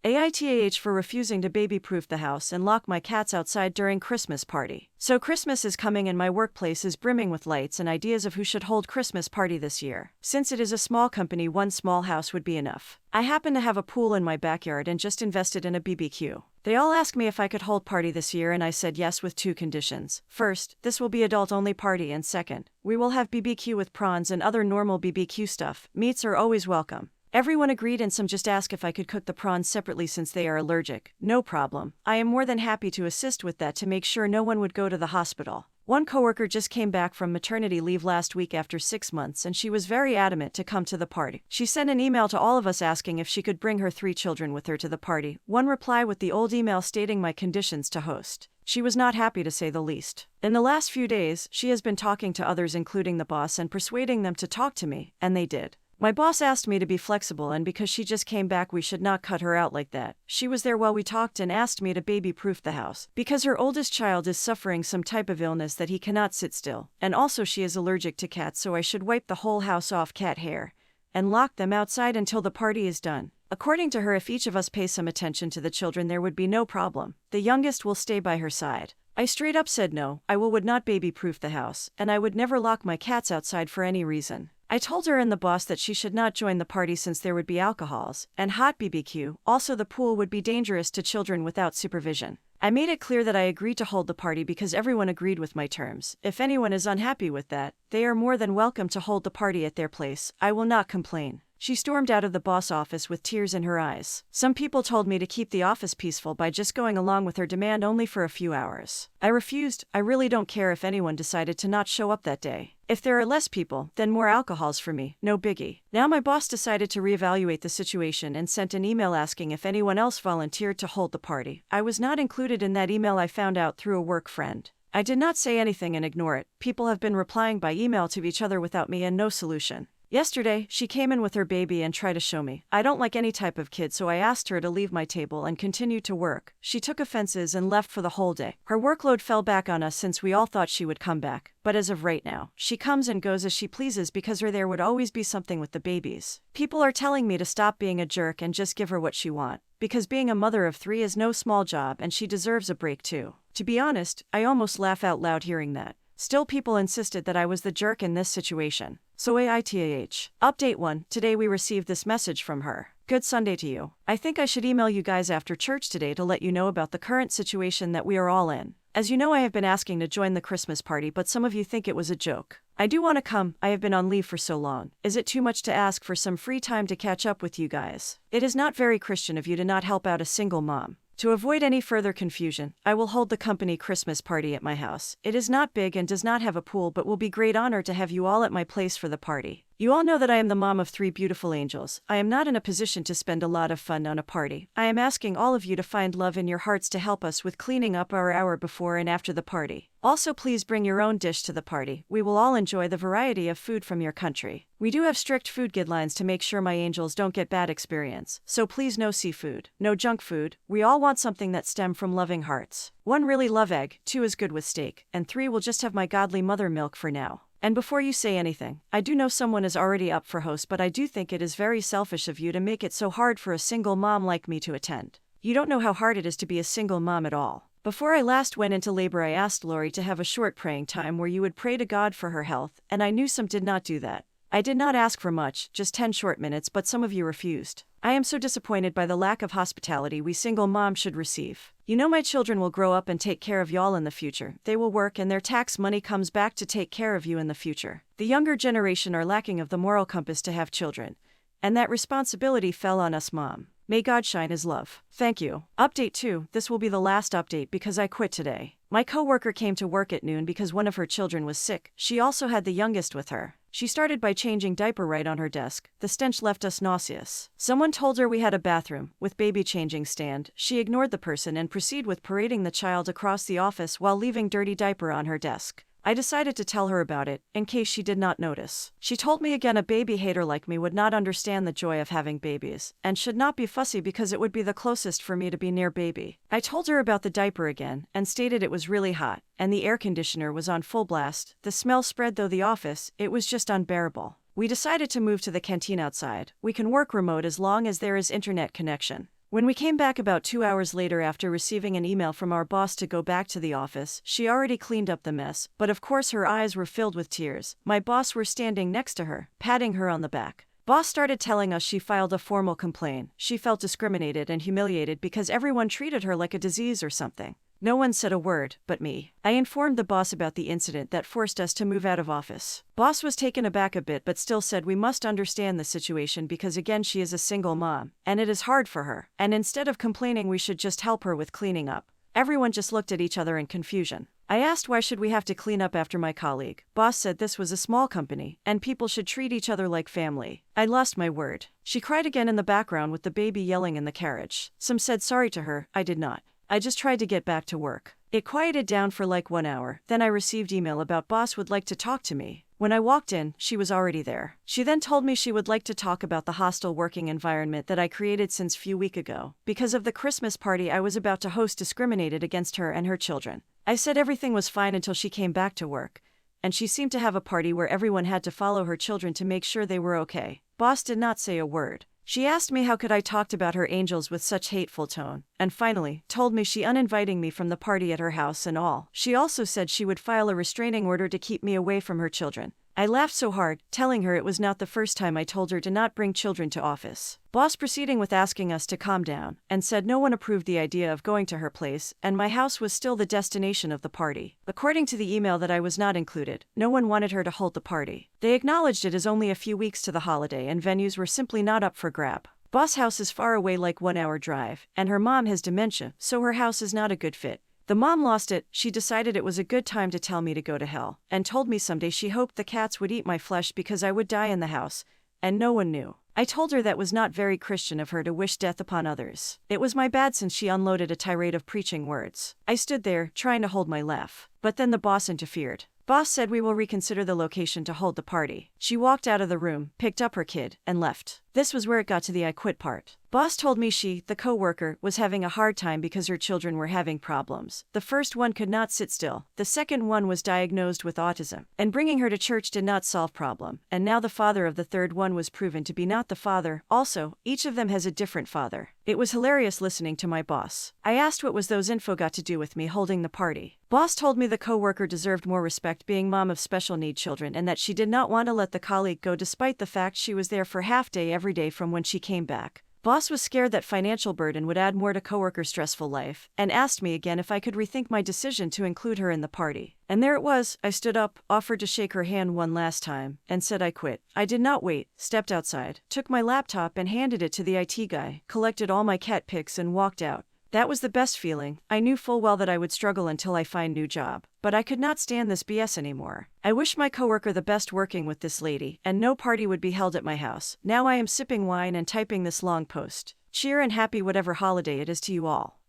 AITAH for refusing to baby-proof the house and lock my cats outside during Christmas party. So Christmas is coming and my workplace is brimming with lights and ideas of who should hold Christmas party this year. Since it is a small company, one small house would be enough. I happen to have a pool in my backyard and just invested in a BBQ. They all asked me if I could hold party this year and I said yes with two conditions. First, this will be adult-only party, and second, we will have BBQ with prawns and other normal BBQ stuff. Meats are always welcome. Everyone agreed and some just asked if I could cook the prawns separately since they are allergic. No problem. I am more than happy to assist with that to make sure no one would go to the hospital. One coworker just came back from maternity leave last week after 6 months and she was very adamant to come to the party. She sent an email to all of us asking if she could bring her 3 children with her to the party. One reply with the old email stating my conditions to host. She was not happy, to say the least. In the last few days, she has been talking to others including the boss and persuading them to talk to me, and they did. My boss asked me to be flexible, and because she just came back we should not cut her out like that. She was there while we talked and asked me to baby-proof the house, because her oldest child is suffering some type of illness that he cannot sit still, and also she is allergic to cats, so I should wipe the whole house off cat hair and lock them outside until the party is done. According to her, if each of us pays some attention to the children there would be no problem. The youngest will stay by her side. I straight up said no, I would not baby-proof the house, and I would never lock my cats outside for any reason. I told her and the boss that she should not join the party since there would be alcohols and hot BBQ. Also, the pool would be dangerous to children without supervision. I made it clear that I agreed to hold the party because everyone agreed with my terms. If anyone is unhappy with that, they are more than welcome to hold the party at their place. I will not complain. She stormed out of the boss office with tears in her eyes. Some people told me to keep the office peaceful by just going along with her demand only for a few hours. I refused. I really don't care if anyone decided to not show up that day. If there are less people, then more alcohols for me, no biggie. Now my boss decided to reevaluate the situation and sent an email asking if anyone else volunteered to hold the party. I was not included in that email. I found out through a work friend. I did not say anything and ignore it. People have been replying by email to each other without me and no solution. Yesterday, she came in with her baby and tried to show me. I don't like any type of kid, so I asked her to leave my table and continue to work. She took offenses and left for the whole day. Her workload fell back on us since we all thought she would come back. But as of right now, she comes and goes as she pleases because there would always be something with the babies. People are telling me to stop being a jerk and just give her what she wants. Because being a mother of 3 is no small job and she deserves a break too. To be honest, I almost laugh out loud hearing that. Still, people insisted that I was the jerk in this situation. So AITAH. Update 1. Today we received this message from her. Good Sunday to you. I think I should email you guys after church today to let you know about the current situation that we are all in. As you know, I have been asking to join the Christmas party, but some of you think it was a joke. I do want to come. I have been on leave for so long. Is it too much to ask for some free time to catch up with you guys? It is not very Christian of you to not help out a single mom. To avoid any further confusion, I will hold the company Christmas party at my house. It is not big and does not have a pool, but will be great honor to have you all at my place for the party. You all know that I am the mom of 3 beautiful angels. I am not in a position to spend a lot of fun on a party. I am asking all of you to find love in your hearts to help us with cleaning up our hour before and after the party. Also, please bring your own dish to the party. We will all enjoy the variety of food from your country. We do have strict food guidelines to make sure my angels don't get bad experience. So please, no seafood, no junk food. We all want something that stem from loving hearts. 1 really love egg, 2 is good with steak, and 3 will just have my godly mother milk for now. And before you say anything, I do know someone is already up for host, but I do think it is very selfish of you to make it so hard for a single mom like me to attend. You don't know how hard it is to be a single mom at all. Before I last went into labor, I asked Lori to have a short praying time where you would pray to God for her health, and I knew some did not do that. I did not ask for much, just 10 short minutes, but some of you refused. I am so disappointed by the lack of hospitality we single moms should receive. You know my children will grow up and take care of y'all in the future. They will work and their tax money comes back to take care of you in the future. The younger generation are lacking of the moral compass to have children, and that responsibility fell on us, Mom. May God shine His love. Thank you. Update 2. This will be the last update because I quit today. My coworker came to work at noon because one of her children was sick. She also had the youngest with her. She started by changing diaper right on her desk. The stench left us nauseous. Someone told her we had a bathroom with baby changing stand. She ignored the person and proceeded with parading the child across the office while leaving dirty diaper on her desk. I decided to tell her about it, in case she did not notice. She told me again a baby hater like me would not understand the joy of having babies, and should not be fussy because it would be the closest for me to be near baby. I told her about the diaper again, and stated it was really hot, and the air conditioner was on full blast. The smell spread through the office. It was just unbearable. We decided to move to the canteen outside. We can work remote as long as there is internet connection. When we came back about 2 hours later after receiving an email from our boss to go back to the office, she already cleaned up the mess, but of course her eyes were filled with tears. My boss were standing next to her, patting her on the back. Boss started telling us she filed a formal complaint. She felt discriminated and humiliated because everyone treated her like a disease or something. No one said a word, but me. I informed the boss about the incident that forced us to move out of office. Boss was taken aback a bit but still said we must understand the situation because again she is a single mom, and it is hard for her, and instead of complaining we should just help her with cleaning up. Everyone just looked at each other in confusion. I asked why should we have to clean up after my colleague. Boss said this was a small company, and people should treat each other like family. I lost my word. She cried again in the background with the baby yelling in the carriage. Some said sorry to her, I did not. I just tried to get back to work. It quieted down for like 1 hour, then I received email about boss would like to talk to me. When I walked in, she was already there. She then told me she would like to talk about the hostile working environment that I created since few weeks ago. Because of the Christmas party I was about to host discriminated against her and her children. I said everything was fine until she came back to work. And she seemed to have a party where everyone had to follow her children to make sure they were okay. Boss did not say a word. She asked me how could I talked about her angels with such hateful tone, and finally, told me she uninviting me from the party at her house and all. She also said she would file a restraining order to keep me away from her children. I laughed so hard, telling her it was not the first time I told her to not bring children to office. Boss proceeding with asking us to calm down, and said no one approved the idea of going to her place, and my house was still the destination of the party. According to the email that I was not included, no one wanted her to hold the party. They acknowledged it as only a few weeks to the holiday and venues were simply not up for grab. Boss' house is far away like 1 hour drive, and her mom has dementia, so her house is not a good fit. The mom lost it, she decided it was a good time to tell me to go to hell, and told me someday she hoped the cats would eat my flesh because I would die in the house, and no one knew. I told her that was not very Christian of her to wish death upon others. It was my bad since she unloaded a tirade of preaching words. I stood there, trying to hold my laugh. But then the boss interfered. Boss said we will reconsider the location to hold the party. She walked out of the room, picked up her kid, and left. This was where it got to the I quit part. Boss told me she, the co-worker, was having a hard time because her children were having problems. The first one could not sit still. The second one was diagnosed with autism. And bringing her to church did not solve problem. And now the father of the third one was proven to be not the father. Also, each of them has a different father. It was hilarious listening to my boss. I asked what was those info got to do with me holding the party. Boss told me the co-worker deserved more respect being mom of special need children and that she did not want to let the colleague go despite the fact she was there for half day every day from when she came back. Boss was scared that financial burden would add more to coworker's stressful life, and asked me again if I could rethink my decision to include her in the party. And there it was. I stood up, offered to shake her hand one last time, and said I quit. I did not wait, stepped outside, took my laptop and handed it to the IT guy, collected all my cat pics and walked out. That was the best feeling. I knew full well that I would struggle until I find new job. But I could not stand this BS anymore. I wish my coworker the best working with this lady, and no party would be held at my house. Now I am sipping wine and typing this long post. Cheer and happy whatever holiday it is to you all.